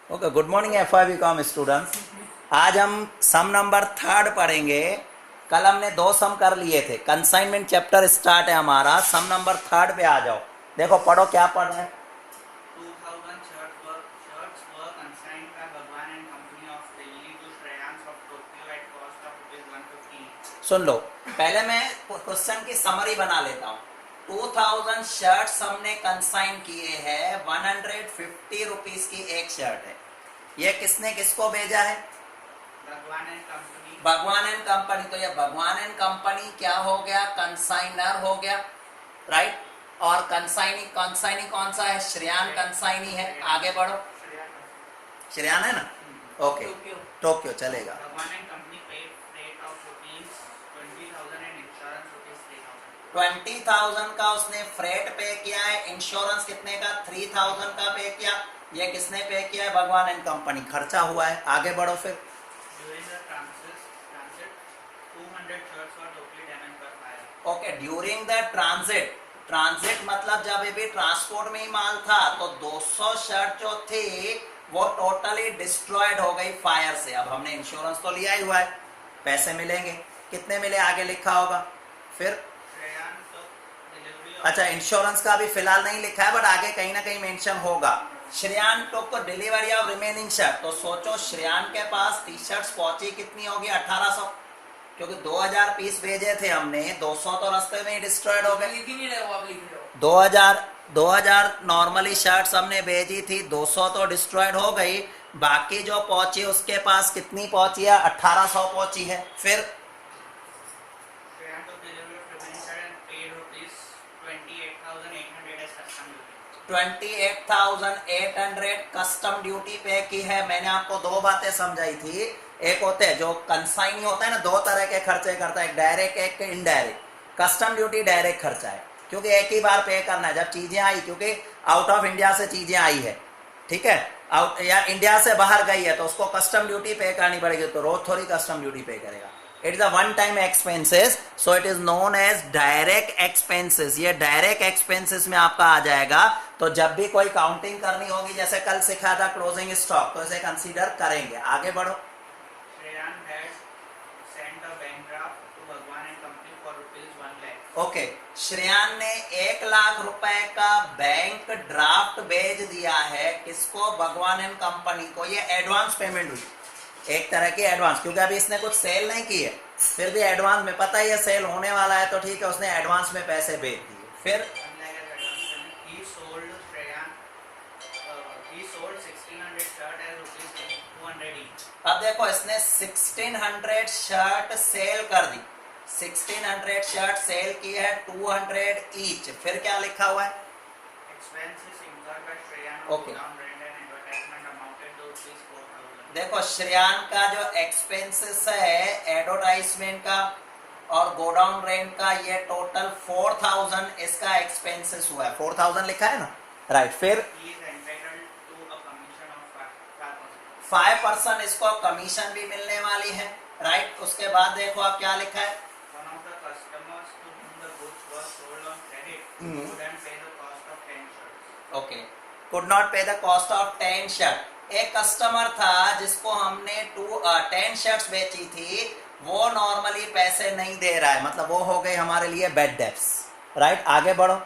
Okay, good morning FI com students. आज हम सम number third पढ़ेंगे। कल हमने 2 सम कर लिए थे। कंसाइनमेंट चैप्टर स्टार्ट है हमारा। सम नंबर थर्ड पे आ जाओ। देखो पढ़ो, क्या पढ़ रहे हैं। 2000 shirts were consigned by Bhagwan and Company of Delhi to Shreyans of Tokyo at cost of ₹150 सुन लो, पहले मैं क्वेश्चन की समरी बना लेता हूँ। 2000 शर्ट्स हमने कंसाइन किए हैं। 150 रुपीज की एक शर्ट है। ये किसने किसको भेजा है? भगवान एंड कंपनी। भगवान एंड कंपनी। तो ये भगवान एंड कंपनी क्या हो गया? कंसाइनर हो गया, राइट। और कंसाइनी कौन सा है? श्रेयान कंसाइनी है। आगे बढ़ो। श्रेयान है ना? ओके, टोक्यो चलेगा। भगवान and company paid freight of ₹20,000 and insurance ₹3,000। 20,000 का उसने फ्रेट पे किया है। इंश्योरेंस कितने का? 3,000 का पे किया। ये किसने पे किया है? भगवान एंड कंपनी। खर्चा हुआ है। आगे बढ़ो फिर। During the transit, 200 shirts were totally damaged by fire। Okay, during the transit मतलब जब ये भी ट्रांसपोर्ट में ही माल था, तो 200 शर्ट जो थी वो टोटली डिस्ट्रॉयड हो गई फायर से। अब हमने इंश्योरेंस तो लिया ही हुआ है, पैसे मिलेंगे। कितने मिले आगे लिखा होगा फिर। अच्छा, इंश्योरेंस का अभी फिलहाल नहीं लिखा है, बट आगे कहीं ना कहीं मेंशन होगा। श्रेयान टुक डिलीवरी ऑफ रिमेनिंग शर्ट। तो सोचो, श्रेयान के पास टी शर्ट्स पहुंची कितनी होगी? 1800, क्योंकि 2000 पीस भेजे थे हमने। 200 तो रास्ते में ही डिस्ट्रॉयड हो गए। 2000 नॉर्मली शर्ट्स हमने भेजी थी, 200 तो डिस्ट्रॉयड हो गई। बाकी जो पहुंची उसके पास कितनी पहुंची है? 1800 पहुंची है। फिर 28,800 कस्टम ड्यूटी पे की है। मैंने आपको 2 बातें समझाई थी। एक होते हैं जो कंसाइनी होता है ना, 2 तरह के खर्चे करता है, एक डायरेक्ट एक इनडायरेक्ट। कस्टम ड्यूटी डायरेक्ट खर्चा है, क्योंकि एक ही बार पे करना है जब चीजें आई, क्योंकि आउट ऑफ इंडिया से चीजें आई है, ठीक है, आउट या इंडिया से बाहर गई है, तो उसको कस्टम ड्यूटी पे करनी पड़ेगी। तो रोज थोड़ी कस्टम ड्यूटी पे करेगा। It is a one time expenses, so it is known as direct expenses. ये डायरेक्ट एक्सपेंसेस में आपका आ जाएगा। तो जब भी कोई काउंटिंग करनी होगी, जैसे कल सिखा था क्लोजिंग स्टॉक, तो इसे कंसीडर करेंगे। आगे बढ़ो। ओके, श्रेयान ने 1 लाख रुपए का बैंक ड्राफ्ट भेज दिया है। किसको? भगवान एंड कंपनी को। ये एडवांस पेमेंट हुई, एक तरह की एडवांस, क्योंकि अभी इसने कुछ सेल नहीं की है, फिर भी एडवांस में पता ही है सेल होने वाला है, तो ठीक है, उसने एडवांस में पैसे भेज दिए। फिर अब देखो, इसने 1600 शर्ट सेल कर दी। 1600 शर्ट सेल की है, 200 ईच। फिर क्या लिखा हुआ है? ओके, देखो श्रेयान का जो एक्सपेंसेस है एडवर्टाइजमेंट का और गोडाउन रेंट का, ये टोटल 4000 इसका एक्सपेंसेस हुआ है। 4000 लिखा है ना, राइट। फिर 5% इसको कमीशन भी मिलने वाली है, राइट। उसके बाद देखो आप क्या लिखा है। ओके, कुड नॉट पे द कॉस्ट ऑफ 10 शर्ट। एक कस्टमर था जिसको हमने 10 शर्ट्स बेची थी, वो नॉर्मली पैसे नहीं दे रहा है, मतलब वो हो गए हमारे लिए बैड डेब्ट्स, राइट। आगे बढ़ो।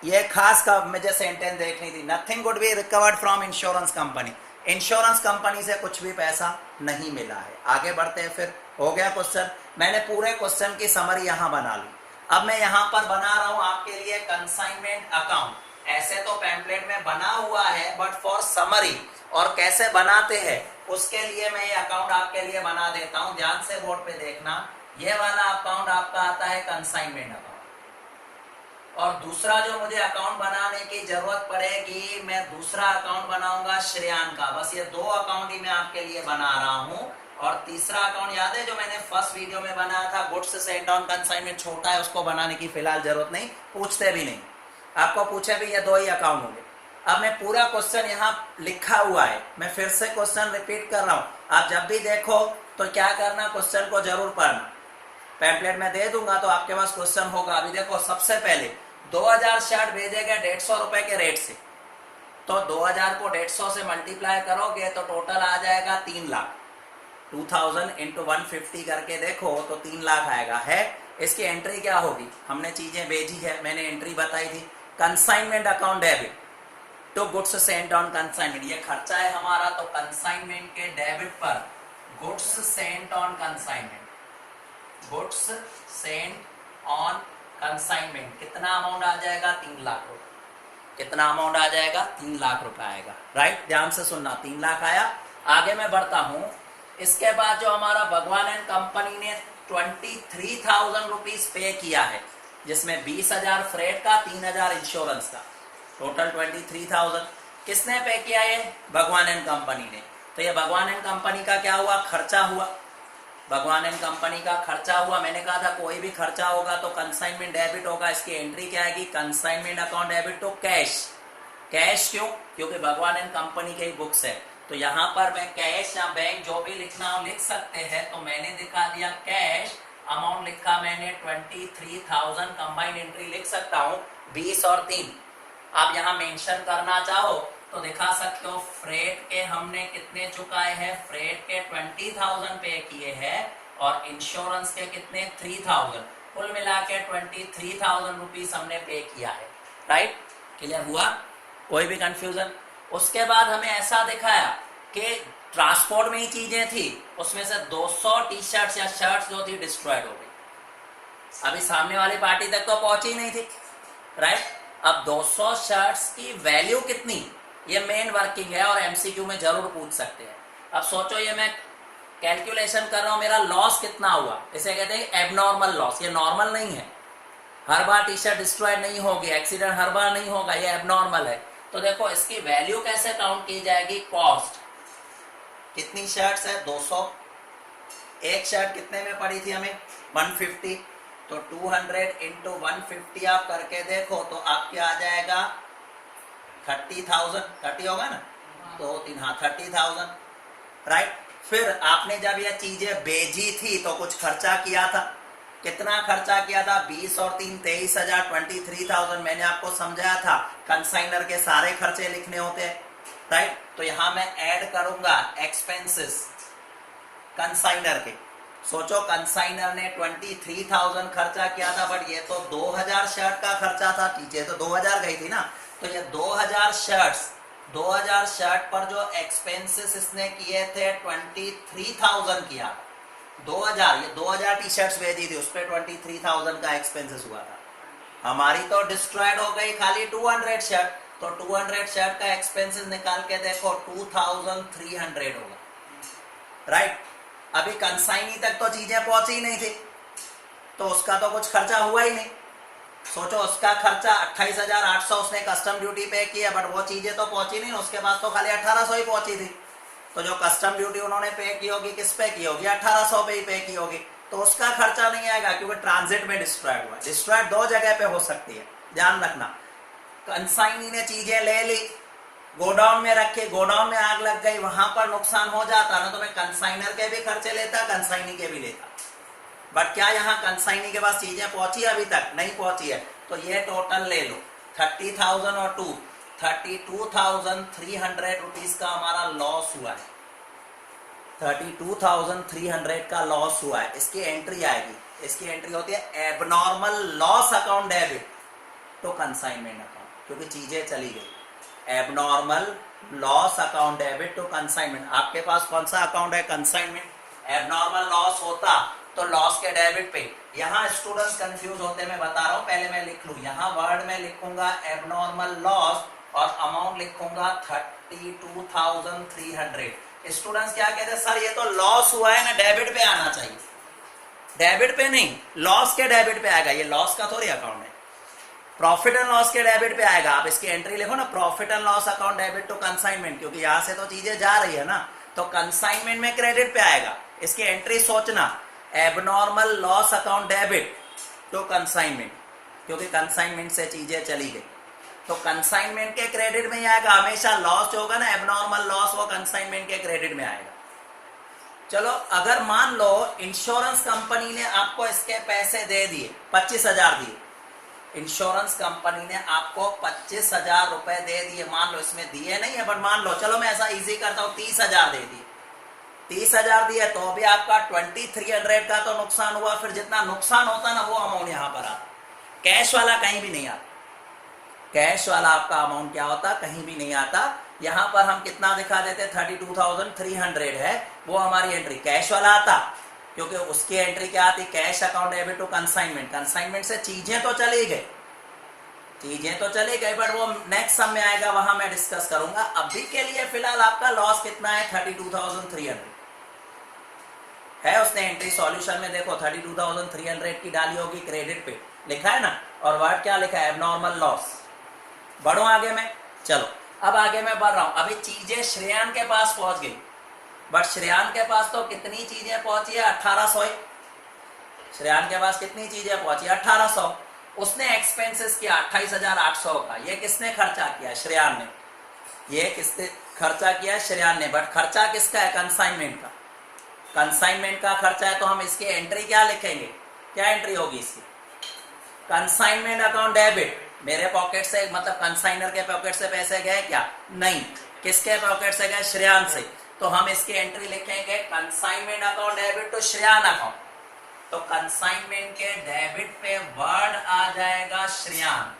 ये खास का मुझे सेंटेंस देखनी थी। Nothing would be recovered from insurance company. Insurance company से कुछ भी पैसा नहीं मिला है। आगे बढ़ते हैं। फिर हो गया क्वेश्चन। मैंने पूरे क्वेश्चन की समरी यहां बना ली। अब मैं यहां पर बना रहा हूं आपके लिए कंसाइनमेंट अकाउंट। ऐसे तो पैम्पलेट में बना हुआ है, बट फॉर समरी और कैसे बनाते हैं उसके लिए मैं ये अकाउंट आपके लिए बना देता हूं। ध्यान से बोर्ड पे देखना। ये वाला अकाउंट आपका आता है कंसाइनमेंट अकाउंट, और दूसरा जो मुझे अकाउंट बनाने की जरूरत पड़ेगी, मैं दूसरा अकाउंट बनाऊंगा श्रेयान का। बस ये 2 अकाउंट ही मैं आपके लिए बना रहा हूं। और तीसरा अकाउंट याद है जो मैंने फर्स्ट वीडियो में बनाया था, गुड्स सेंट ऑन कंसाइनमेंट, छोटा है, उसको बनाने की फिलहाल जरूरत नहीं, पूछते भी नहीं। आपको पूछे भी ये 2 ही अकाउंट होंगे। अब मैं पूरा क्वेश्चन यहाँ लिखा हुआ है, मैं फिर से क्वेश्चन रिपीट कर रहा हूं। आप जब भी देखो तो क्या करना, क्वेश्चन को जरूर पढ़ना। पैम्पलेट में दे दूंगा तो आपके पास क्वेश्चन होगा। अभी देखो सबसे पहले 2000 शर्ट भेजे गए 150 रुपए के रेट से, तो 2000 को 150 से मल्टीप्लाई करोगे तो टोटल आ जाएगा 3 लाख। 2000 इंटू 150 करके देखो तो 3 लाख आएगा। है इसकी एंट्री क्या होगी? हमने चीजें भेजी है, मैंने एंट्री बताई थी। कंसाइनमेंट अकाउंट डेबिट तो गुड्स सेंट ऑन कंसाइनमेंट, ये खर्चा है हमारा, तो कंसाइनमेंट के डेबिट पर goods Saint on consignment, goods Saint on consignment कितना अमाउंट आ जाएगा? 3 लाख रुपए। कितना अमाउंट आ जाएगा? 3 लाख रुपए आएगा। राइट, ध्यान से सुनना, 3 लाख आया। आगे मैं बढ़ता हूं। इसके बाद जो हमारा भगवान एंड कंपनी ने 23,000 रुपीज पे किया है, जिसमें 20,000 फ्रेट का, 3,000 इंश्योरेंस का, टोटल 23,000 किसने पे किया? है भगवान एंड कंपनी ने। तो ये भगवान एंड कंपनी का क्या हुआ? खर्चा हुआ। भगवान एंड कंपनी का खर्चा हुआ। मैंने कहा था कोई भी खर्चा होगा तो कंसाइनमेंट डेबिट होगा। इसकी एंट्री क्या आएगी? Consignment account debit to cash. Cash क्यों? क्योंकि भगवान एंड कंपनी के ही बुक्स है, तो यहाँ पर मैं कैश या बैंक जो भी लिखना हो लिख सकते हैं। तो मैंने दिखा दिया कैश, अमाउंट लिखा मैंने 23,000, कंबाइंड एंट्री लिख सकता हूँ 20 और 3। आप यहाँ मेंशन करना चाहो तो दिखा सकते हो। फ्रेट के हमने कितने चुकाए हैं? फ्रेट के 20,000 पे किए हैं और इंश्योरेंस के कितने? 3,000। कुल मिला के 23,000 रुपीज हमने पे किया है। राइट, क्लियर हुआ? कोई भी कंफ्यूजन? उसके बाद हमें ऐसा दिखाया कि ट्रांसपोर्ट में ही चीजें थी, उसमें से 200 टी शर्ट्स या शर्ट्स जो थी डिस्ट्रॉयड हो गई। अभी सामने वाली पार्टी तक तो पहुंची नहीं थी। राइट, अब 200 शर्ट्स की वैल्यू कितनी? ये मेन वर्किंग है और एमसीक्यू में जरूर पूछ सकते हैं। अब सोचो, ये मैं कैलकुलेशन कर रहा हूं, मेरा लॉस कितना हुआ? इसे कहते हैं एबनॉर्मल लॉस। ये नॉर्मल नहीं है, हर बार टी शर्ट डिस्ट्रॉयड नहीं होगी, एक्सीडेंट हर बार नहीं होगा, ये एबनॉर्मल है। तो देखो इसकी वैल्यू कैसे काउंट की जाएगी? कॉस्ट। कितनी शर्ट्स है? 200। एक शर्ट कितने में पड़ी थी हमें? 150। तो 200 इंटू 150 आप करके देखो तो आपके आ जाएगा 30,000। 30 होगा ना? तो 3, हाँ 30,000। राइट, फिर आपने जब ये चीजें भेजी थी तो कुछ खर्चा किया था। कितना खर्चा किया था? 20 और 3 23,000, 23,000। मैंने आपको समझाया था कंसाइनर के सारे खर्चे लिखने होते हैं। राइट, तो यहां मैं ऐड करूंगा एक्सपेंसेस कंसाइनर के। सोचो कंसाइनर ने 23,000 खर्चा किया था, बट ये तो 2,000 शर्ट का खर्चा था। चीजें तो 2,000 गई थी ना, तो ये 2,000 शर्ट पर जो एक्सपेंसेस इसने किए थे 23,000 किया। 2000, ये 2000 टी शर्ट्स भेजी थी, उस पर 23,000 का एक्सपेंसेस हुआ था। हमारी तो डिस्ट्रॉयड हो गई खाली 200 शर्ट, तो 200 शर्ट का एक्सपेंसेस निकाल के देखो 2,300 होगा। राइट, अभी कंसाइनी तक तो चीजें पहुंची नहीं थी, तो उसका तो कुछ खर्चा हुआ ही नहीं। सोचो उसका खर्चा 28,800 उसने कस्टम ड्यूटी पे किया, बट वो चीजें तो पहुंची नहीं, उसके पास तो खाली 1,800 ही पहुंची थी। तो जो कस्टम ड्यूटी उन्होंने पे की होगी किस पे की होगी? 1,800 पे ही पे की होगी, तो उसका खर्चा नहीं आएगा क्योंकि ट्रांजिट में डिस्ट्रॉयड हुआ। डिस्ट्रॉयड 2 जगह पे हो सकती है, ध्यान रखना। कंसाइनी ने चीजें ले ली, गोडाउन में रखे, गोडाउन में आग लग गई, वहां पर नुकसान हो जाता ना, तो मैं कंसाइनर के भी खर्चे लेता, कंसाइनी के भी लेता। बट क्या यहाँ कंसाइनी के पास चीजें पहुंची? अभी तक नहीं पहुंची है। तो ये टोटल ले लो 30,000 और 2 32,300 रुपीज का हमारा लॉस हुआ है। 32,300 का लॉस हुआ है। इसकी एंट्री आएगी, इसकी एंट्री होती है abnormal loss account debit to consignment account, क्योंकि चीजें चली गई। Abnormal loss account debit to consignment. आपके पास कौन सा अकाउंट है? कंसाइनमेंट। एबनॉर्मल लॉस होता तो लॉस के डेबिट पे। यहाँ स्टूडेंट्स कंफ्यूज होते हैं, मैं बता रहा हूं, पहले मैं लिख लूं। यहाँ वर्ड में लिखूंगा एबनॉर्मल लॉस और अमाउंट लिखूंगा 32,300। स्टूडेंट्स क्या कहते हैं? सर ये तो लॉस हुआ है ना, डेबिट पे आना चाहिए। डेबिट पे नहीं, लॉस के डेबिट पे आएगा। ये लॉस का थोड़ी अकाउंट है, प्रॉफिट एंड लॉस के डेबिट पे आएगा। आप इसकी एंट्री लिखो ना, profit and loss account debit to consignment, क्योंकि यहां से तो चीजें जा रही है ना, तो कंसाइनमेंट में क्रेडिट पे आएगा। इसकी एंट्री सोचना, abnormal loss account debit to consignment, क्योंकि कंसाइनमेंट से चीजें चली गई, तो कंसाइनमेंट के क्रेडिट में ही आएगा। हमेशा लॉस जो होगा ना, एबनॉर्मल लॉस, वो कंसाइनमेंट के क्रेडिट में आएगा। चलो अगर मान लो इंश्योरेंस कंपनी ने आपको इसके पैसे दे दिए, 25,000 दिए, इंश्योरेंस कंपनी ने आपको 25,000 रुपए दे दिए, मान लो इसमें दिए नहीं है बट मान लो, चलो मैं ऐसा इजी करता हूं, 30,000 दे दिए, 30,000 दिए तो भी आपका 2300 का तो नुकसान हुआ। फिर जितना नुकसान होता ना वो अमाउंट यहां पर आता, कैश वाला कहीं भी नहीं आता, कैश वाला आपका अमाउंट क्या होता, कहीं भी नहीं आता। यहां पर हम कितना दिखा देते, 32,300 है, वो हमारी एंट्री, कैश वाला आता, क्योंकि उसकी एंट्री क्या आती, cash account debit to consignment, consignment से चीजें तो चली गई, चीजें तो चली गई, बट वो नेक्स्ट सम में आएगा, वहां मैं डिस्कस करूंगा। अभी के लिए फिलहाल आपका लॉस कितना है, 32,300 है। उसने एंट्री सॉल्यूशन में देखो 32,300 की डाली होगी, क्रेडिट पे लिखा है ना, और वर्ड क्या लिखा है, एबनॉर्मल लॉस। बढ़ो आगे में, चलो अब आगे मैं बढ़ रहा हूं। अभी चीजें श्रेयान के पास पहुंच गई, बट श्रेयान के पास तो कितनी चीजें पहुंची है, 1800। श्रेयान के पास कितनी चीजें पहुंची, 1800। उसने एक्सपेंसेस किया 28,800 का, ये किसने खर्चा किया, श्रेयान ने, ये किसने खर्चा किया, श्रेयान ने, बट खर्चा किसका है, कंसाइनमेंट का, कंसाइनमेंट का खर्चा है। तो हम इसकी एंट्री क्या लिखेंगे, क्या एंट्री होगी इसकी, कंसाइनमेंट अकाउंट डेबिट, मेरे पॉकेट से, मतलब कंसाइनर के पॉकेट से पैसे गए क्या, नहीं, किसके पॉकेट से गए, श्रेयान से। तो हम इसकी एंट्री लिखेंगे consignment account debit to Shreyan account. तो कंसाइनमेंट के डेबिट पे वर्ड आ जाएगा श्रेयान,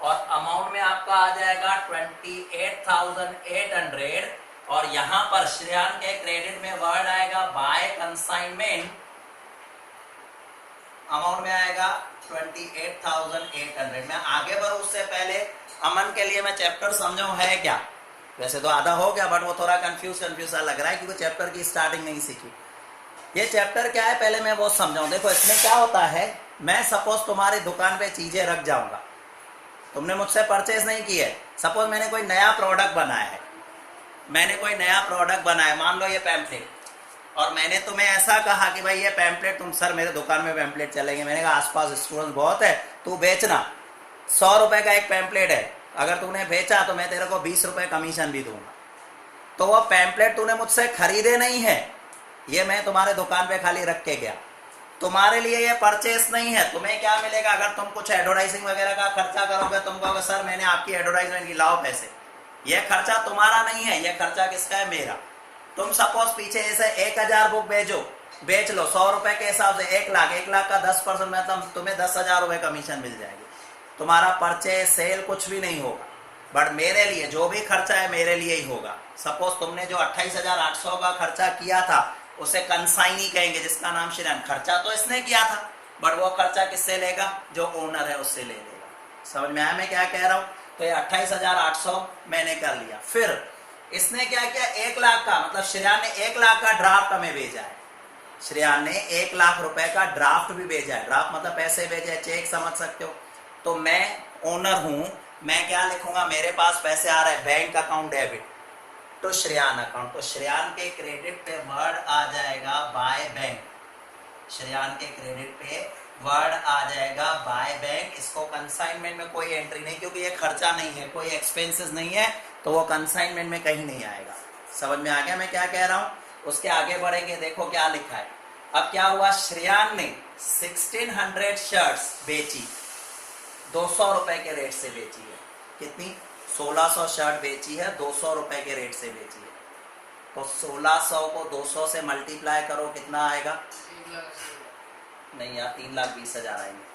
और अमाउंट में आपका आ जाएगा 28,800, और यहां पर श्रेयान के क्रेडिट में वर्ड आएगा बाय कंसाइनमेंट, अमाउंट में आएगा 28,800। मैं आगे बढ़ूं उससे पहले अमन के लिए मैं चैप्टर समझाऊं है क्या, वैसे तो आधा हो गया बट वो थोड़ा कंफ्यूज सा लग रहा है क्योंकि चैप्टर की स्टार्टिंग नहीं सीखी। ये चैप्टर क्या है पहले मैं वो समझाऊं। देखो इसमें क्या होता है, मैं सपोज तुम्हारी दुकान पे चीजें रख जाऊंगा, तुमने मुझसे परचेज नहीं की है, सपोज मैंने कोई नया प्रोडक्ट बनाया है, मैंने कोई नया प्रोडक्ट बनाया, मान लो ये पैम्पलेट, और मैंने तुम्हें ऐसा कहा कि भाई ये पैम्पलेट, तुम सर मेरे दुकान में पैम्पलेट चलेंगे, मैंने कहा आसपास स्टूडेंट बहुत है, तू बेचना, 100 रुपए का एक पैम्पलेट है, अगर तूने बेचा तो मैं तेरे को 20 रुपए कमीशन भी दूंगा। तो वो पैम्पलेट तूने मुझसे खरीदे नहीं है, ये मैं तुम्हारे दुकान पे खाली रख के गया, तुम्हारे लिए ये परचेस नहीं है। तुम्हें क्या मिलेगा, अगर तुम कुछ एडवर्टाइजिंग वगैरह का खर्चा करोगे, तुम कहोगे सर मैंने आपकी एडवर्टाइजमेंट की, लाओ पैसे, ये खर्चा तुम्हारा नहीं है, ये खर्चा किसका है, मेरा। तुम सपोज पीछे ऐसे 1000 बुक बेच लो 100 रुपए के हिसाब से, 1 लाख का 10% मतलब तुम्हें 10,000 रुपए कमीशन मिल जाएगी। तुम्हारा परचेज सेल कुछ भी नहीं होगा, बट मेरे लिए जो भी खर्चा है मेरे लिए ही होगा। सपोज तुमने जो 28,800 का खर्चा किया था उसे कंसाइनी कहेंगे, जिसका नाम श्रेयान, खर्चा तो इसने किया था बट वो खर्चा किससे लेगा, जो ओनर है उससे ले लेगा। समझ में आया मैं क्या कह रहा हूं। तो ये 28,800 मैंने कर लिया। फिर इसने क्या किया, 1 लाख का, मतलब श्रेयान ने 1 लाख का ड्राफ्ट हमें भेजा है, श्रेयान ने 1 लाख रुपए का ड्राफ्ट भी भेजा है। ड्राफ्ट मतलब पैसे भेजे, चेक समझ सकते हो। तो मैं ओनर हूं, मैं क्या लिखूंगा, मेरे पास पैसे आ रहे हैं, बैंक अकाउंट डेबिट तो श्रेयान अकाउंट, तो श्रेयान के क्रेडिट पे वर्ड आ जाएगा बाय बैंक, श्रेयान के क्रेडिट पे वर्ड आ जाएगा बाय बैंक। इसको कंसाइनमेंट में कोई एंट्री नहीं, क्योंकि ये खर्चा नहीं है, कोई एक्सपेंसेस नहीं है, तो वो कंसाइनमेंट में कहीं नहीं आएगा। समझ में आ गया मैं क्या कह रहा हूं। उसके आगे बढ़ेंगे, देखो क्या लिखा है। अब क्या हुआ, श्रेयान ने 1600 शर्ट्स बेची, 200 रुपए के रेट से बेची है। कितनी, 1600 शर्ट बेची है, 200 रुपए के रेट से बेची है। तो 1600 को 200 से मल्टीप्लाई करो, कितना आएगा, नहीं यार 3,20,000 आएंगे,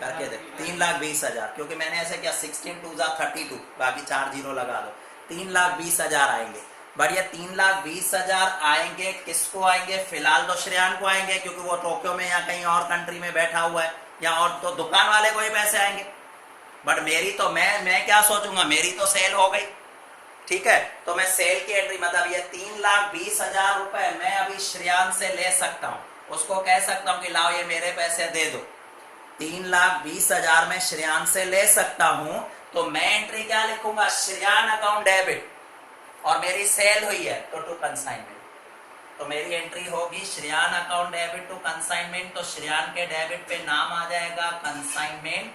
करके देख 3,20,000, क्योंकि मैंने ऐसे किया 16 2 32, बाकी 4 जीरो लगा दो, 3,20,000 आएंगे। बट ये 3,20,000 आएंगे किसको आएंगे, फिलहाल तो श्रेयान को आएंगे, क्योंकि वो टोक्यो में या कहीं और कंट्री में बैठा हुआ है, या और तो दुकान वाले को ही पैसे आएंगे। बट मेरी तो मैं क्या सोचूंगा, मेरी तो सेल हो गई, ठीक है। तो मैं सेल की एंट्री, मतलब ये 3,20,000 रुपए मैं अभी श्रेयान से ले सकता हूं, उसको कह सकता हूं कि लाओ ये मेरे पैसे दे दो। 3,20,000 में श्रेयान से ले सकता हूं, तो मैं एंट्री क्या लिखूंगा, श्रेयान अकाउंट डेबिट, और मेरी सेल हुई है तो टू कंसाइनमेंट, तो मेरी एंट्री होगी श्रेयान अकाउंट डेबिट टू कंसाइनमेंट। तो श्रेयान के डेबिट पे नाम आ जाएगा कंसाइनमेंट,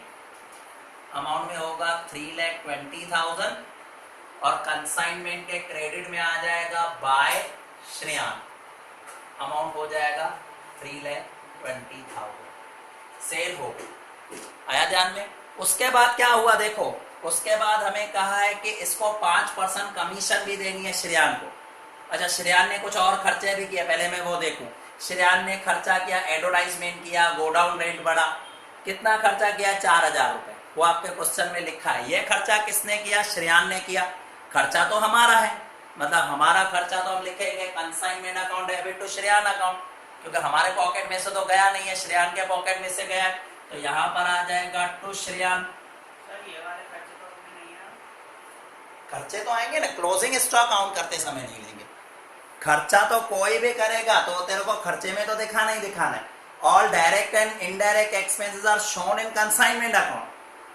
अमाउंट में होगा 3,20,000, और कंसाइनमेंट के क्रेडिट में आ जाएगा बाय श्रेयान, अमाउंट हो जाएगा 3,20,000, सेल हो गई। आया ध्यान में? उसके बाद क्या हुआ देखो, उसके बाद हमें कहा है कि इसको 5% कमीशन भी देनी है श्रेयान को। अच्छा, श्रेयान ने कुछ और खर्चे भी किए, पहले मैं वो देखूं। श्रेयान ने खर्चा किया, एडवर्टाइजमेंट किया, गोडाउन रेंट बढ़ा, कितना खर्चा किया? 4,000 रुपए, वो आपके क्वेश्चन में लिखा है। ये खर्चा किसने किया? श्रेयान ने किया। खर्चा तो हमारा है, मतलब हमारा खर्चा तो हम लिखेंगे consignment account debit to Shreyan account, क्योंकि हमारे पॉकेट में से तो गया नहीं है, श्रेयान के पॉकेट में से गया है, तो यहाँ पर आ जाएगा टू श्रेयान। ये वाले खर्चे तो नहीं है, खर्चे तो आएंगे ना, क्लोजिंग स्टॉक काउंट करते समय नहीं लेंगे। खर्चा तो कोई भी करेगा तो तेरे को खर्चे में तो दिखाना ही दिखाना है। All direct and indirect expenses are shown in consignment account,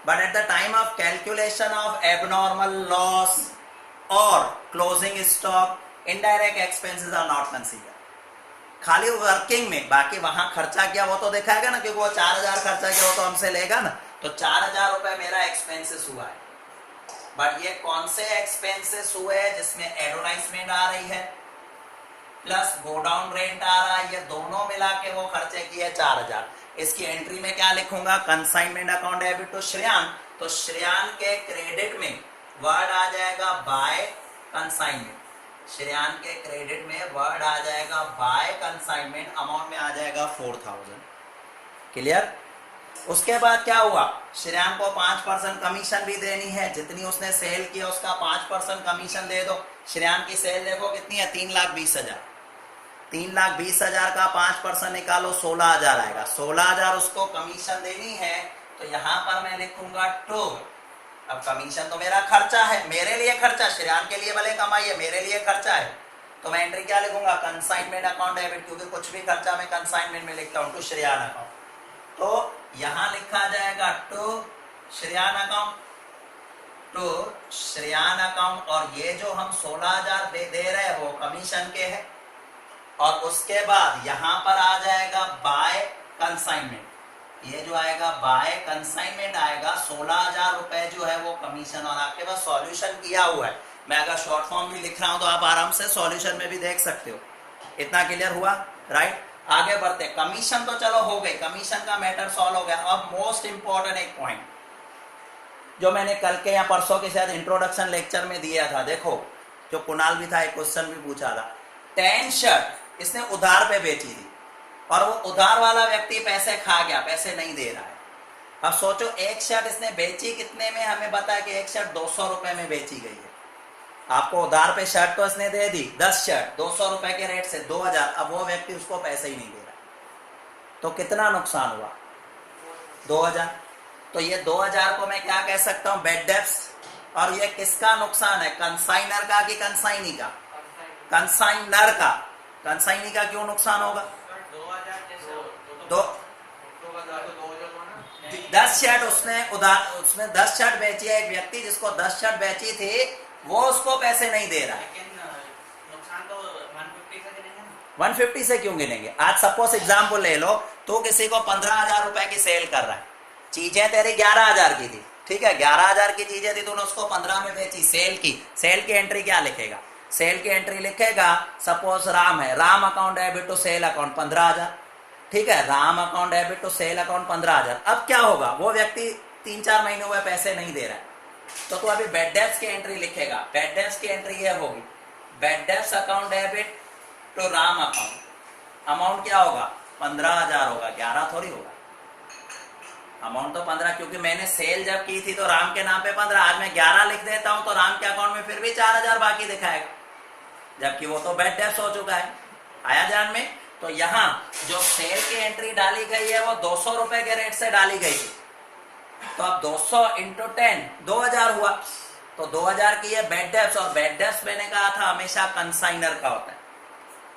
but at the time of calculation of abnormal loss और closing stock indirect expenses are not consider. खाली वर्किंग में, बाकी वहां खर्चा किया वो तो दिखाएगा ना, क्योंकि वो 4,000 खर्चा किया वो तो हमसे लेगा ना, तो 4,000 रुपए मेरा एक्सपेंसेस हुआ है। बट ये कौन से एक्सपेंसेस हुए हैं? जिसमें एडवर्टाइजमेंट आ रही है प्लस गोडाउन रेंट आ रहा है, ये दोनों मिला के वो खर्चे किए 4,000। इसकी एंट्री में क्या लिखूंगा? कंसाइनमेंट अकाउंट डेबिट टू श्रेयान, तो श्रेयान के क्रेडिट में वर्ड आ जाएगा बाय कंसाइनमेंट, श्रेयान के क्रेडिट में वर्ड आ जाएगा बाय कंसाइनमेंट, अमाउंट में आ जाएगा 4,000। क्लियर? उसके बाद क्या हुआ? श्रेयान को 5% कमीशन भी देनी है, जितनी उसने सेल किया उसका 5% कमीशन दे दो। श्रेयान की सेल देखो कितनी है? 3,20,000। 3,20,000 का 5% निकालो, 16,000 आएगा। 16,000 उसको कमीशन देनी है, तो यहां पर मैं लिखूंगा टू। अब कमीशन तो मेरा खर्चा है, मेरे लिए खर्चा, श्रेयान के लिए भले कमाई है, मेरे लिए खर्चा है, तो मैं एंट्री क्या लिखूंगा? कंसाइनमेंट अकाउंट डेबिट, क्योंकि कुछ भी खर्चा मैं कंसाइनमेंट में लिखता हूं, टू श्रेयान अकाउंट। तो यहां लिखा जाएगा to Shreyan account, to Shreyan account, और ये जो हम 16,000 दे रहे हैं वो कमीशन के है, और उसके बाद यहां पर आ जाएगा बाय कंसाइनमेंट, ये जो आएगा बाय कंसाइनमेंट आएगा। 16,000 रुपए जो है वो कमीशन, और आपके पास सॉल्यूशन किया हुआ है, मैं अगर शॉर्ट फॉर्म भी लिख रहा हूं तो आप आराम से सॉल्यूशन में भी देख सकते हो। इतना क्लियर हुआ? राइट, आगे बढ़ते। कमीशन तो चलो हो गई, कमीशन का मैटर सॉल्व हो गया। अब मोस्ट इंपॉर्टेंट एक पॉइंट जो मैंने कल के या परसों के शायद इंट्रोडक्शन लेक्चर में दिया था, देखो जो कुणाल भी था, एक क्वेश्चन भी पूछा था। 10 शर्ट इसने उधार पे बेची थी, और वो उधार वाला व्यक्ति पैसे खा गया, पैसे नहीं दे रहा है। अब सोचो एक शर्ट इसने बेची कितने में? हमें बताया कि एक शर्ट 200 रुपए में बेची गई है। आपको उधार पे शर्ट तो इसने दे दी, 10 शर्ट 200 रुपए के रेट से 2,000, अब वो व्यक्ति उसको पैसे ही नहीं दे रहा, तो कितना नुकसान हुआ? 2,000। तो ये 2,000 को मैं क्या कह सकता हूं? Bad debts. और ये किसका नुकसान है? कंसाइनर का कि कंसाइनी का? कंसाइनर का। कंसाइनी का क्यों नुकसान होगा? 10 शर्ट उसने 10 शर्ट बेची है, एक व्यक्ति जिसको 10 शर्ट बेची थी वो उसको पैसे नहीं दे रहा है। लेकिन नुकसान तो 150 से गिनेंगे ना। 150 से क्यों गिनेंगे? आज सपोज एग्जाम्पल ले लो, तो किसी को 15,000 रुपए की सेल कर रहा है, चीजें तेरी 11,000 की थी, ठीक है, 11,000 की चीजें थी, तूने उसको 15 में बेची, सेल की। सेल की एंट्री क्या लिखेगा? सेल की एंट्री लिखेगा, सपोज राम है, Ram account debit to sale account 15,000, ठीक है, Ram account debit to sale account 15,000। अब क्या होगा? वो व्यक्ति 3-4 महीने हुए पैसे नहीं दे रहा है, तो तू अभी बैड डेब्ट्स की एंट्री लिखेगा। बैड डेब्ट्स की एंट्री ये होगी, bad debts account debit to Ram account. Amount क्या होगा? 15,000 होगा, 11 थोड़ी होगा। अमाउंट तो 15, क्योंकि मैंने सेल जब की थी तो राम के नाम पे 15, आज मैं 11 लिख देता हूं तो राम के अकाउंट में फिर भी 4,000 बाकी दिखाएगा, जबकि वो तो बैड डेब्ट्स हो चुका है। आया ध्यान में? तो यहाँ जो सेल की एंट्री डाली गई है वो 200 रुपए के रेट से डाली गई थी, तो अब 200 इंटू 10 2,000 हुआ, तो 2,000 की है बैड डेब्ट्स। और बैड डेब्ट्स मैंने कहा था हमेशा कंसाइनर का होता है,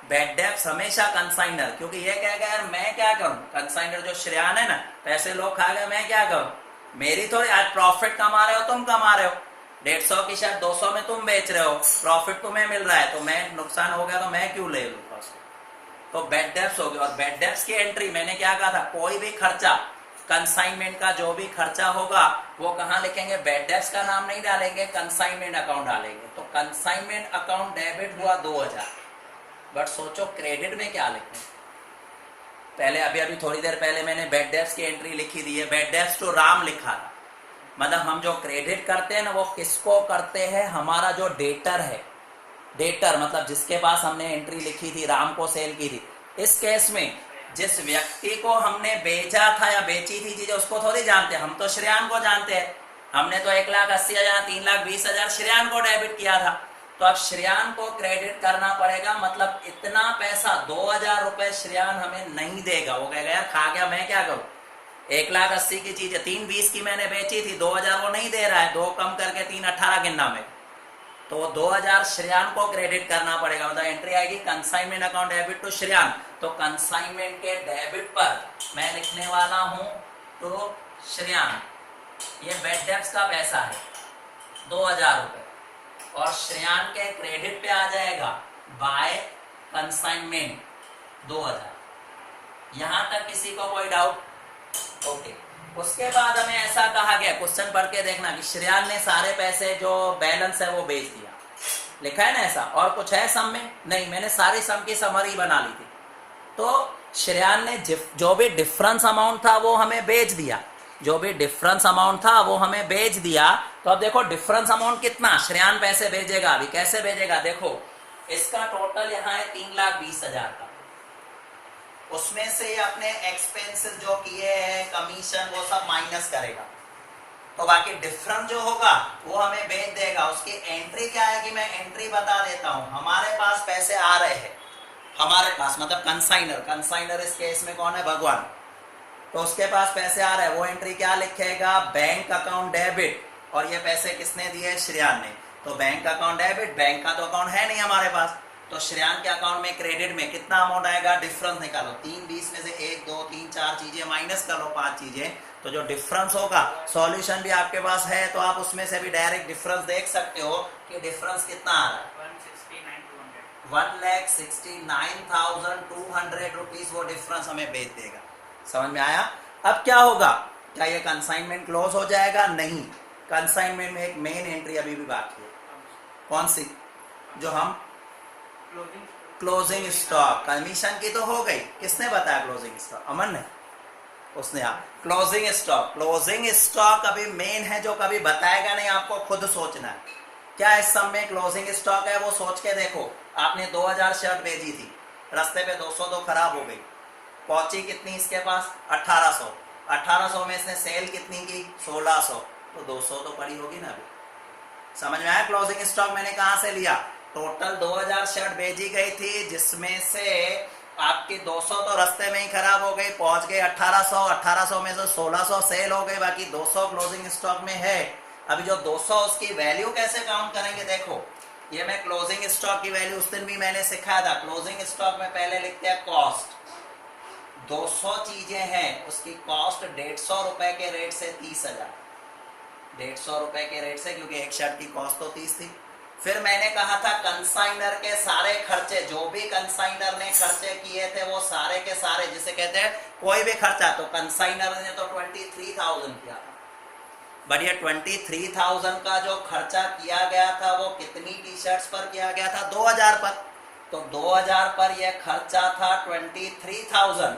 बैड डेब्ट्स हमेशा कंसाइनर, क्योंकि ये कहेगा यार मैं क्या करूं, कंसाइनर जो श्रेयान है ना, पैसे लोग खा गए, मैं क्या करूं, मेरी थोड़ी, आज प्रॉफिट कमा रहे हो तुम, कमा रहे हो 150 की शर्ट 200 में तुम बेच रहे हो, प्रॉफिट तुम्हें मिल रहा है, तो मैं नुकसान हो गया तो मैं क्यों ले लूंगा उसको, तो बैड डेब्ट्स हो गया। और बैड डेब्ट्स की एंट्री मैंने क्या कहा था, कोई भी खर्चा कंसाइनमेंट का जो भी खर्चा होगा वो कहाँ लिखेंगे? बैड डेब्ट्स का नाम नहीं डालेंगे, कंसाइनमेंट अकाउंट डालेंगे। तो कंसाइनमेंट अकाउंट डेबिट हुआ 2,000, बट सोचो क्रेडिट में क्या लिखें। पहले अभी थोड़ी देर पहले मैंने बैड डेब्ट्स की एंट्री लिखी दी है, बैड डेब्ट्स टू राम लिखा था। मतलब हम जो क्रेडिट करते हैं ना वो किसको करते हैं, हमारा जो डेटर है, डेटर मतलब जिसके पास हमने एंट्री लिखी थी, राम को सेल की थी। इस केस में जिस व्यक्ति को हमने बेचा था या बेची थी चीजें उसको थोड़ी जानते हैं, हम तो श्रेयान को जानते हैं। हमने तो 1,80,000 3,20,000 श्रेयान को डेबिट किया था, तो अब श्रेयान को क्रेडिट करना पड़ेगा। मतलब इतना पैसा 2,000 रुपए श्रेयान हमें नहीं देगा। वो कहेगा यार खा गया, मैं क्या करूं, 1,80,000 की चीज है, 3,20 की मैंने बेची थी, 2,000 वो नहीं दे रहा है, 2 कम करके 3,18 गिनना में, तो 2,000 श्रेयान को क्रेडिट करना पड़ेगा। मतलब एंट्री आएगी कंसाइनमेंट अकाउंट डेबिट टू श्रेयान। तो कंसाइनमेंट के डेबिट पर मैं लिखने वाला हूं टू श्रेयान, ये बैड डेब्ट्स का पैसा है 2,000 रुपए, और श्रेयान के क्रेडिट पे आ जाएगा बाय कंसाइनमेंट 2,000। यहां तक किसी को कोई डाउट? ओके। उसके बाद हमें ऐसा कहा गया, क्वेश्चन पढ़ के देखना, कि श्रेयान ने सारे पैसे जो बैलेंस है वो बेच दिया, लिखा है ना ऐसा, और कुछ है सम में? नहीं, मैंने सारी सम की समरी बना ली थी। तो श्रेयान ने जो भी डिफरेंस अमाउंट था वो हमें बेच दिया, जो भी डिफरेंस अमाउंट था वो हमें बेच दिया। तो अब देखो डिफरेंस अमाउंट कितना श्रेयान पैसे भेजेगा, अभी कैसे भेजेगा देखो, इसका टोटल यहाँ है 3,20,000 का, उसमें से अपने एक्सपेंसेस जो किए हैं, कमीशन, वो सब माइनस करेगा, तो बाकी डिफरेंस जो होगा वो हमें बेच देगा। उसकी एंट्री क्या है कि मैं एंट्री बता देता हूं। हमारे पास पैसे आ रहे हैं, हमारे पास मतलब कंसाइनर, कंसाइनर इस केस में कौन है, भगवान, तो उसके पास पैसे आ रहे हैं, वो एंट्री क्या लिखेगा, बैंक अकाउंट डेबिट, और ये पैसे किसने दिए, श्रेयान ने। तो बैंक अकाउंट डेबिट, बैंक का तो अकाउंट है नहीं हमारे पास, तो श्रेयान के अकाउंट में क्रेडिट में कितना अमाउंट आएगा, डिफरेंस निकालो, 3,20 में से 1 2 3 4 चीजें माइनस कर लो, 5 चीजें, तो जो डिफरेंस होगा, सॉल्यूशन भी आपके पास है तो आप उसमें से भी डायरेक्ट डिफरेंस देख सकते हो कि डिफरेंस कितना आ रहा है, 1,69,200 रुपीज वो डिफरेंस हमें बेच देगा। समझ में आया? अब क्या होगा, क्या ये कंसाइनमेंट क्लोज हो जाएगा? नहीं, कंसाइनमेंट में एक मेन एंट्री अभी भी बाकी है। कौन सी? जो हम क्लोजिंग स्टॉक, कमीशन की तो हो गई, किसने बताया क्लोजिंग स्टॉक, अमन ने, उसने। हाँ, क्लोजिंग स्टॉक, क्लोजिंग स्टॉक अभी मेन है, जो कभी बताएगा नहीं, आपको खुद सोचना है क्या इस सब में क्लोजिंग स्टॉक है, वो सोच के देखो। आपने 2,000 शर्ट भेजी थी, रास्ते पे 200 तो खराब हो गई, पहुंची कितनी इसके पास, 1,800, 1,800 में इसने सेल कितनी की, 1,600, तो 200 तो पड़ी होगी ना अभी। समझ में आया? क्लोजिंग स्टॉक मैंने कहां से लिया, टोटल 2,000 शर्ट भेजी गई थी, जिसमें से आपकी 200 तो रास्ते में ही खराब हो गई, पहुंच गए 1,800, 1,800 में से 1,600 सेल हो गई, बाकी 200 क्लोजिंग स्टॉक में है। अभी जो 200 उसकी वैल्यू कैसे काउंट करेंगे, देखो ये मैं क्लोजिंग स्टॉक की वैल्यू उस दिन भी मैंने सिखाया था। क्लोजिंग स्टॉक में पहले लिखते हैं कॉस्ट, 200 चीजें हैं, उसकी कॉस्ट 150 रुपए के रेट से 30,000, 150 रुपए के रेट से, क्योंकि एक शर्ट की कॉस्ट तो 30 थी। फिर मैंने कहा था कंसाइनर के सारे खर्चे, जो भी कंसाइनर ने खर्चे किए थे वो सारे के सारे, जिसे कहते हैं कोई भी खर्चा, तो कंसाइनर ने तो 23,000 किया था, बट ये 23,000 का जो खर्चा किया गया था वो कितनी टी शर्ट्स पर किया गया था, 2,000 पर। तो 2,000 पर यह खर्चा था 23,000,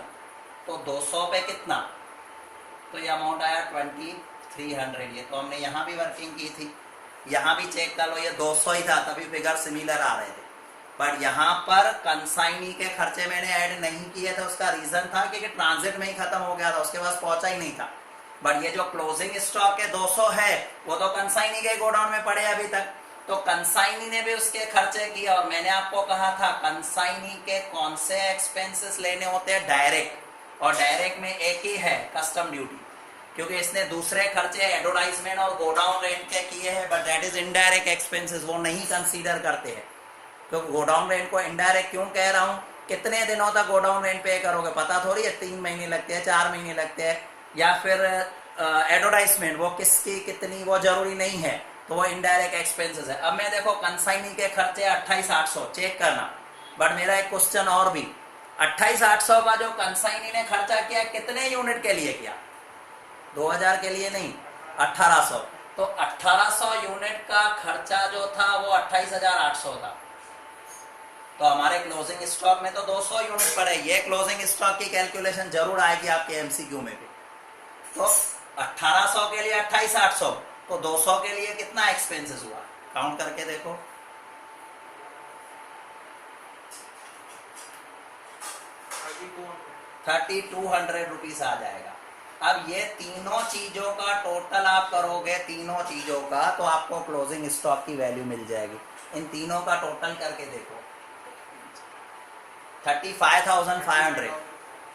तो 200 पे कितना, तो ये अमाउंट आया 2,300। ये तो हमने यहाँ भी वर्किंग की थी, यहाँ भी चेक कर लो, ये 200 ही था, तभी फिगर सिमिलर आ रहे थे। पर यहाँ पर कंसाइनी के खर्चे मैंने ऐड नहीं किए थे, उसका रीजन था कि ट्रांजिट में ही खत्म हो गया था, उसके पास पहुंचा ही नहीं था। बट ये जो क्लोजिंग स्टॉक के 200 है वो तो कंसाइनी के गोडाउन में पड़े अभी तक, तो कंसाइनी ने भी उसके खर्चे किए। और मैंने आपको कहा था कंसाइनी के कौन से एक्सपेंसेस लेने होते हैं, डायरेक्ट, और डायरेक्ट में एक ही है, कस्टम ड्यूटी, क्योंकि इसने दूसरे खर्चे एडवर्टाइजमेंट और गोडाउन रेंट के किए हैं, but that is indirect expenses, वो नहीं कंसीडर करते हैं। तो गोडाउन रेंट को इनडायरेक्ट क्यों कह रहा हूँ, कितने दिनों तक गोडाउन रेंट पे करोगे पता थोड़ी है, 3 महीने लगते हैं, 4 महीने लगते हैं, या फिर एडवर्टाइजमेंट वो किसकी कितनी वो जरूरी नहीं है, तो वो इनडायरेक्ट एक्सपेंसेस है। अब मैं देखो कंसाइनी के खर्चे 28,800 चेक करना, बट मेरा एक क्वेश्चन और भी, 28,800 का जो कंसाइनी ने खर्चा किया कितने यूनिट के लिए किया, 2,000 के लिए नहीं, 1,800, तो 1,800 यूनिट का खर्चा जो था वो 28,800 था। तो हमारे क्लोजिंग स्टॉक में तो 200 यूनिट पड़े। ये क्लोजिंग स्टॉक की कैलकुलेशन जरूर आएगी आपके एमसीक्यू में भी। तो 1800 के लिए 28,800, तो 200 के लिए कितना एक्सपेंसेस हुआ, काउंट करके देखो। 3200 रुपीज आ जाएगा। अब ये तीनों चीजों का टोटल आप करोगे, तीनों चीजों का, तो आपको क्लोजिंग स्टॉक की वैल्यू मिल जाएगी। इन तीनों का टोटल करके देखो, 35,500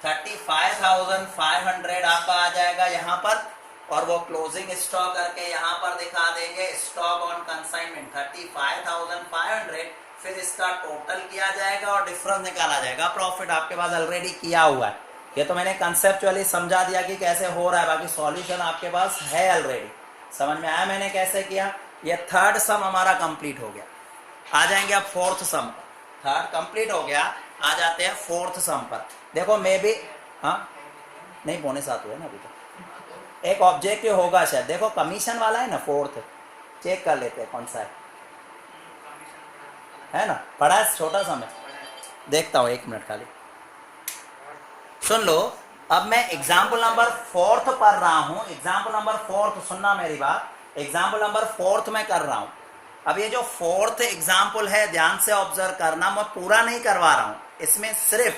35,500 आपका आ जाएगा यहाँ पर, और वो क्लोजिंग स्टॉक करके यहाँ पर दिखा देंगे, स्टॉक ऑन कंसाइनमेंट 35,500, फिर इसका टोटल किया जाएगा और डिफरेंस निकाला जाएगा। प्रॉफिट आपके पास ऑलरेडी किया हुआ है, ये तो मैंने कंसेप्चुअली समझा दिया कि कैसे हो रहा है, बाकी सॉल्यूशन आपके पास है ऑलरेडी। समझ में आया मैंने कैसे किया। ये थर्ड सम हमारा कंप्लीट हो गया। आ जाएंगे अब फोर्थ सम पर। थर्ड कंप्लीट हो गया, आ जाते हैं फोर्थ सम पर। देखो मे भी, हाँ नहीं 6:45 हुआ ना अभी तो। एक ऑब्जेक्टिव होगा शायद, देखो कमीशन वाला है ना फोर्थ, चेक कर लेते हैं कौन सा है ना, पढ़ा है छोटा सा, मैं देखता हूँ 1 मिनट खाली सुन लो। अब मैं एग्जाम्पल नंबर 4 पढ़ रहा हूँ, एग्जाम्पल नंबर 4, सुनना मेरी बात, एग्जाम्पल नंबर 4 में कर रहा हूँ। अब ये जो 4th एग्जाम्पल है ध्यान से ऑब्जर्व करना, मैं पूरा नहीं करवा रहा हूँ, इसमें सिर्फ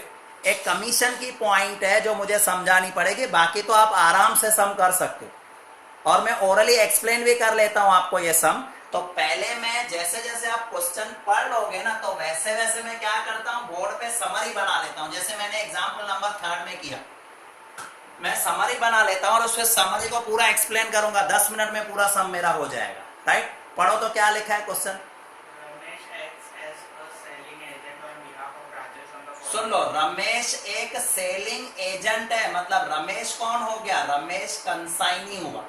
एक कमीशन की पॉइंट है जो मुझे समझानी पड़ेगी, बाकी तो आप आराम से सम कर सकते हो। और मैं ओरली एक्सप्लेन भी कर लेता हूँ आपको ये सम। तो पहले मैं जैसे जैसे आप क्वेश्चन पढ़ लोगे ना, तो वैसे वैसे मैं क्या करता हूँ, बोर्ड पे समरी बना लेता हूँ। जैसे मैंने एग्जाम्पल नंबर 3 में किया, मैं समरी बना लेता हूँ और उसमें समरी को पूरा एक्सप्लेन करूंगा। 10 मिनट में पूरा सम मेरा हो जाएगा। राइट, पढ़ो तो क्या लिखा है क्वेश्चन, सुन लो। रमेश एक सेलिंग एजेंट है, मतलब रमेश कौन हो गया, रमेश कंसाइनी हुआ।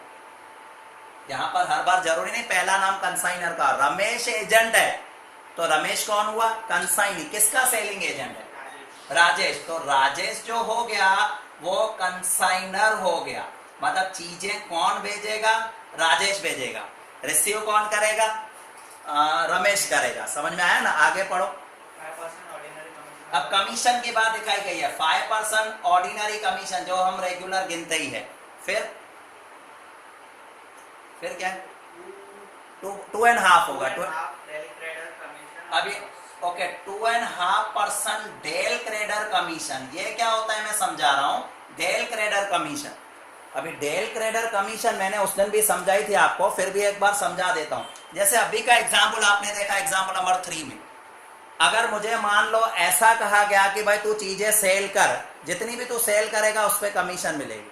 यहाँ पर हर बार जरूरी नहीं पहला नाम कंसाइनर का, रमेश एजेंट है तो रमेश कौन हुआ, कंसाइनी। किसका सेलिंग एजेंट है, राजेश। तो राजेश जो हो गया वो कंसाइनर हो गया, मतलब चीजें कौन भेजेगा, राजेश भेजेगा। रिसीव कौन करेगा, रमेश करेगा। समझ में आया ना, आगे पढ़ो। अब कमीशन की बात दिखाई गई है, 5% ऑर्डिनरी कमीशन जो हम रेगुलर गिनते ही है। फिर क्या है, 2.5 होगा। अभी ओके, 2.5% डेल क्रेडर कमीशन। ये क्या होता है मैं समझा रहा हूं, डेल क्रेडर कमीशन। अभी डेल क्रेडर कमीशन मैंने उस दिन भी समझाई थी आपको, फिर भी एक बार समझा देता हूं। जैसे अभी का एग्जाम्पल आपने देखा, एग्जाम्पल नंबर 3 में, अगर मुझे मान लो ऐसा कहा गया कि भाई तू चीजें सेल कर, जितनी भी तू सेल करेगा उस पर कमीशन मिलेगी,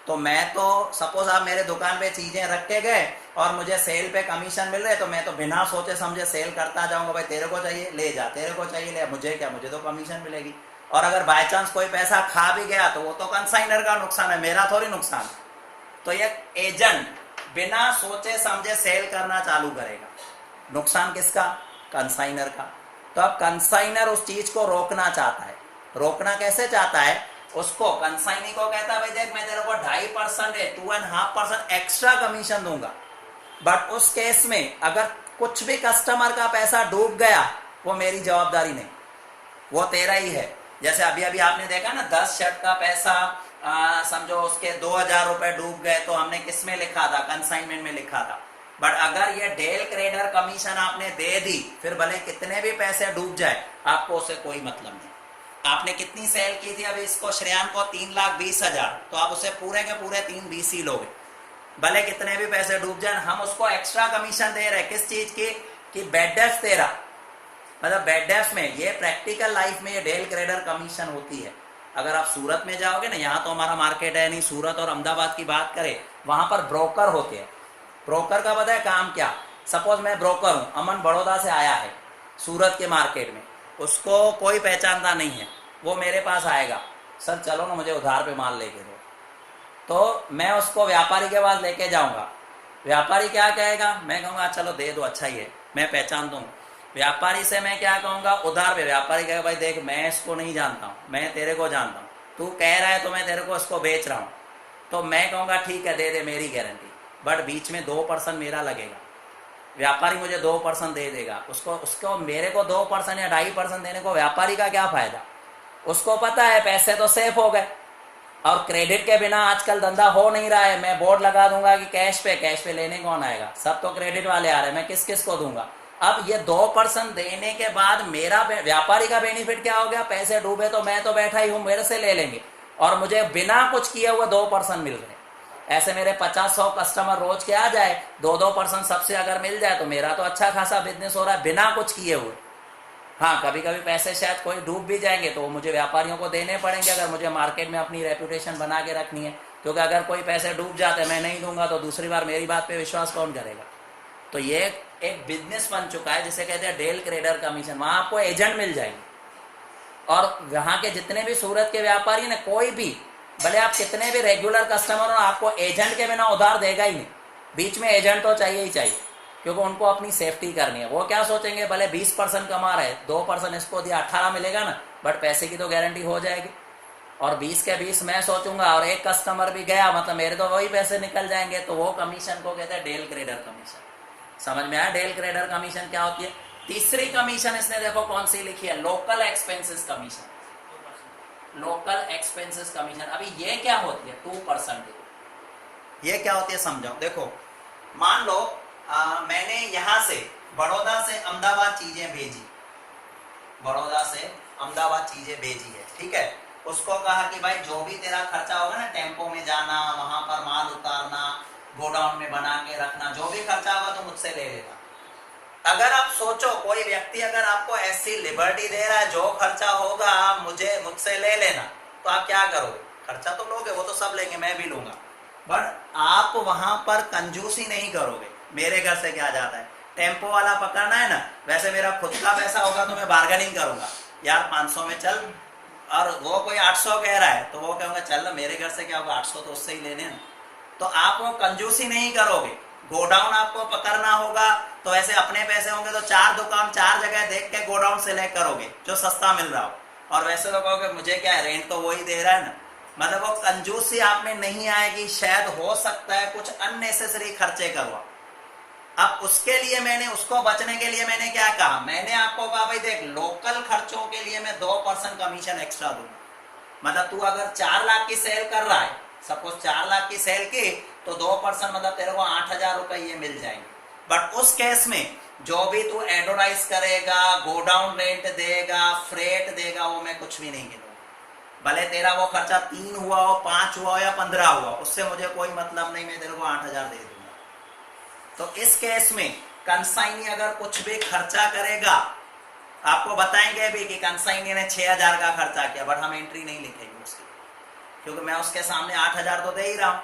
तो मैं तो सपोज आप मेरे दुकान पे चीजें रख के गए और मुझे सेल पे कमीशन मिल रहे, तो मैं तो बिना सोचे समझे सेल करता जाऊंगा, भाई तेरे को चाहिए ले जा, तेरे को चाहिए ले, मुझे क्या, मुझे तो कमीशन मिलेगी। और अगर बाय चांस कोई पैसा खा भी गया तो वो तो कंसाइनर का नुकसान है, मेरा थोड़ी नुकसान। तो ये एजेंट बिना सोचे समझे सेल करना चालू करेगा, नुकसान किसका, कंसाइनर का। तो अब कंसाइनर उस चीज को रोकना चाहता है, रोकना कैसे चाहता है, उसको कंसाइनी को कहता है भाई देख मैं तेरे को 2.5% 2.5% एक्स्ट्रा कमीशन दूंगा, बट उस केस में अगर कुछ भी कस्टमर का पैसा डूब गया वो मेरी जवाबदारी नहीं, वो तेरा ही है। जैसे अभी अभी आपने देखा ना 10 शर्ट का पैसा समझो उसके 2,000 रुपए डूब गए, तो हमने किस में लिखा था, कंसाइनमेंट में लिखा था। बट अगर ये डेल क्रेडर कमीशन आपने दे दी, फिर भले कितने भी पैसे डूब जाए आपको उससे कोई मतलब नहीं। आपने कितनी सेल की थी, अभी इसको श्रेयान को 3,20,000, तो आप उसे पूरे के पूरे 3,20 ही लोगे, भले कितने भी पैसे डूब जाए। हम उसको एक्स्ट्रा कमीशन दे रहे हैं, किस चीज की, कि बेड डेफ तेरा, मतलब बेड डेफ में ये प्रैक्टिकल लाइफ में ये डेल क्रेडर कमीशन होती है। अगर आप सूरत में जाओगे ना, यहाँ तो हमारा मार्केट है नहीं, सूरत और अहमदाबाद की बात करें, वहां पर ब्रोकर होते हैं। ब्रोकर का पता है काम क्या, सपोज मैं ब्रोकर हूँ, अमन बड़ौदा से आया है सूरत के मार्केट में, उसको कोई पहचानता नहीं है, वो मेरे पास आएगा, सर चलो ना मुझे उधार पे माल लेके दो, तो मैं उसको व्यापारी के पास लेके जाऊंगा। व्यापारी क्या कहेगा, मैं कहूँगा चलो दे दो, अच्छा ही है, मैं पहचान दूँ। व्यापारी से मैं क्या कहूँगा, उधार पे। व्यापारी कहेगा भाई देख मैं इसको नहीं जानता हूँ, मैं तेरे को जानता हूँ, तू कह रहा है तो मैं तेरे को इसको बेच रहा हूँ, तो मैं कहूँगा ठीक है दे दे, मेरी गारंटी, बट बीच में 2% मेरा लगेगा। व्यापारी मुझे 2% दे देगा, उसको मेरे को 2% या 2.5% देने को व्यापारी का क्या फायदा? उसको पता है पैसे तो सेफ हो गए, और क्रेडिट के बिना आजकल धंधा हो नहीं रहा है। मैं बोर्ड लगा दूंगा कि कैश पे लेने कौन आएगा? सब तो क्रेडिट वाले आ रहे हैं, मैं किस किस को दूंगा? अब ये 2% देने के बाद मेरा व्यापारी का बेनिफिट क्या हो गया? पैसे डूबे तो मैं तो बैठा ही हूं, मेरे से ले लेंगे, और मुझे बिना कुछ किए हुए 2% मिल रहे। ऐसे मेरे 50-100 कस्टमर रोज के आ जाए, 2-2% सबसे अगर मिल जाए तो मेरा तो अच्छा खासा बिजनेस हो रहा है बिना कुछ किए हुए। हाँ, कभी कभी पैसे शायद कोई डूब भी जाएंगे तो मुझे व्यापारियों को देने पड़ेंगे, अगर मुझे मार्केट में अपनी रेपुटेशन बना के रखनी है, क्योंकि अगर कोई पैसे डूब जाते मैं नहीं दूंगा तो दूसरी बार मेरी बात पे विश्वास कौन करेगा? तो ये एक बिजनेस बन चुका है जिसे कहते हैं डेल क्रेडर कमीशन। वहां आपको एजेंट मिल जाएंगे, और वहां के जितने भी सूरत के व्यापारी ने, कोई भी, भले आप कितने भी रेगुलर कस्टमर हो, आपको एजेंट के बिना उधार देगा ही नहीं। बीच में एजेंट तो चाहिए ही चाहिए, क्योंकि उनको अपनी सेफ्टी करनी है। वो क्या सोचेंगे, भले 20% कमा रहे, 2% इसको दिया, 18 मिलेगा ना, बट पैसे की तो गारंटी हो जाएगी। और 20 के 20 मैं सोचूंगा, और एक कस्टमर भी गया, मतलब मेरे तो वही पैसे निकल जाएंगे। तो वो कमीशन को कहते हैं डेल क्रेडर कमीशन। समझ में आया डेल क्रेडर कमीशन क्या होती है? तीसरी कमीशन इसने देखो कौन सी लिखी है, local expenses commission. Local expenses commission, अभी ये क्या होती है? 2%। ये क्या होती है समझाओ। देखो, मान लो मैंने यहां से बड़ौदा से अहमदाबाद चीजें भेजी, बड़ौदा से अहमदाबाद चीजें भेजी है, ठीक है। उसको कहा कि भाई जो भी तेरा खर्चा होगा ना, टेम्पो में जाना, वहां पर माल उतारना, गोडाउन में बना के रखना, जो भी खर्चा होगा तो मुझसे ले लेना। अगर आप सोचो, कोई व्यक्ति अगर आपको ऐसी लिबर्टी दे रहा है, जो खर्चा होगा मुझसे ले लेना, तो आप क्या करोगे? खर्चा तो लोगे, वो तो सब लेंगे, मैं भी लूंगा, बट आप वहां पर कंजूसी नहीं करोगे। मेरे घर से क्या जाता है, टेम्पो वाला पकड़ना है ना, वैसे मेरा खुद का पैसा होगा तो मैं बार्गेनिंग करूंगा, यार 500 में चल, और वो कोई 800 कह रहा है तो वो कहूंगा चल मेरे घर से क्या होगा, 800 तो उससे ही लेने ना। तो आप वो कंजूसी नहीं करोगे। गोडाउन आपको पकड़ना होगा तो ऐसे अपने पैसे होंगे तो 4 दुकान 4 जगह देख के गोडाउन सेलेक्ट करोगे जो सस्ता मिल रहा हो, और वैसे तो कहोगे मुझे क्या है, रेंट तो वही दे रहा है ना। मतलब वो कंजूसी आप में नहीं आएगी। शायद हो सकता है कुछ अननेसेसरी खर्चे करवा। अब उसके लिए मैंने, उसको बचने के लिए मैंने क्या कहा, मैंने आपको कहा भाई देख, लोकल खर्चों के लिए मैं 2% कमीशन एक्स्ट्रा दूंगा। मतलब तू अगर 4 लाख की सेल कर रहा है, सपोज 4 लाख की सेल की, तो 2% मतलब तेरे को 8,000 रुपए ये मिल जाएंगे। बट उस केस में जो भी तू एडवर्टाइज करेगा, गोडाउन रेंट देगा, फ्रेट देगा, वो मैं कुछ भी नहीं गिनूंगा। भले तेरा वो खर्चा 3 हुआ हो, 5 हुआ हो या 15 हुआ, उससे मुझे कोई मतलब नहीं, मैं तेरे को 8,000 दे दूंगा। तो इस केस में कंसाइनी अगर कुछ भी खर्चा करेगा, आपको बताएंगे भी कि कंसाइनी ने 6,000 का खर्चा किया, बट हम एंट्री नहीं लिखेंगे उसकी, क्योंकि मैं उसके सामने 8,000 तो दे ही रहा हूं।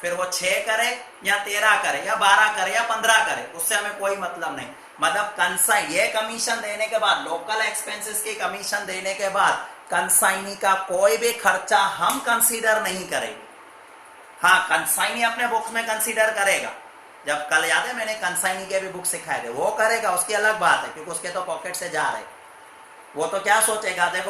फिर वो 6 करे या 13 करे या 12 करे या 15 करे, उससे हमें कोई मतलब नहीं। मतलब कंसाइन, ये कमीशन देने के बाद, लोकल एक्सपेंसेस की कमीशन देने के बाद, कंसाइनी का कोई भी खर्चा हम कंसीडर नहीं करेंगे। हाँ, कंसाइनी अपने बुक्स में कंसीडर करेगा। जब कल याद है मैंने कंसाइनी के भी बुक सिखाए थे, वो करेगा, उसकी अलग बात है, क्योंकि उसके तो पॉकेट से जा रहे। वो तो क्या सोचेगा, देखो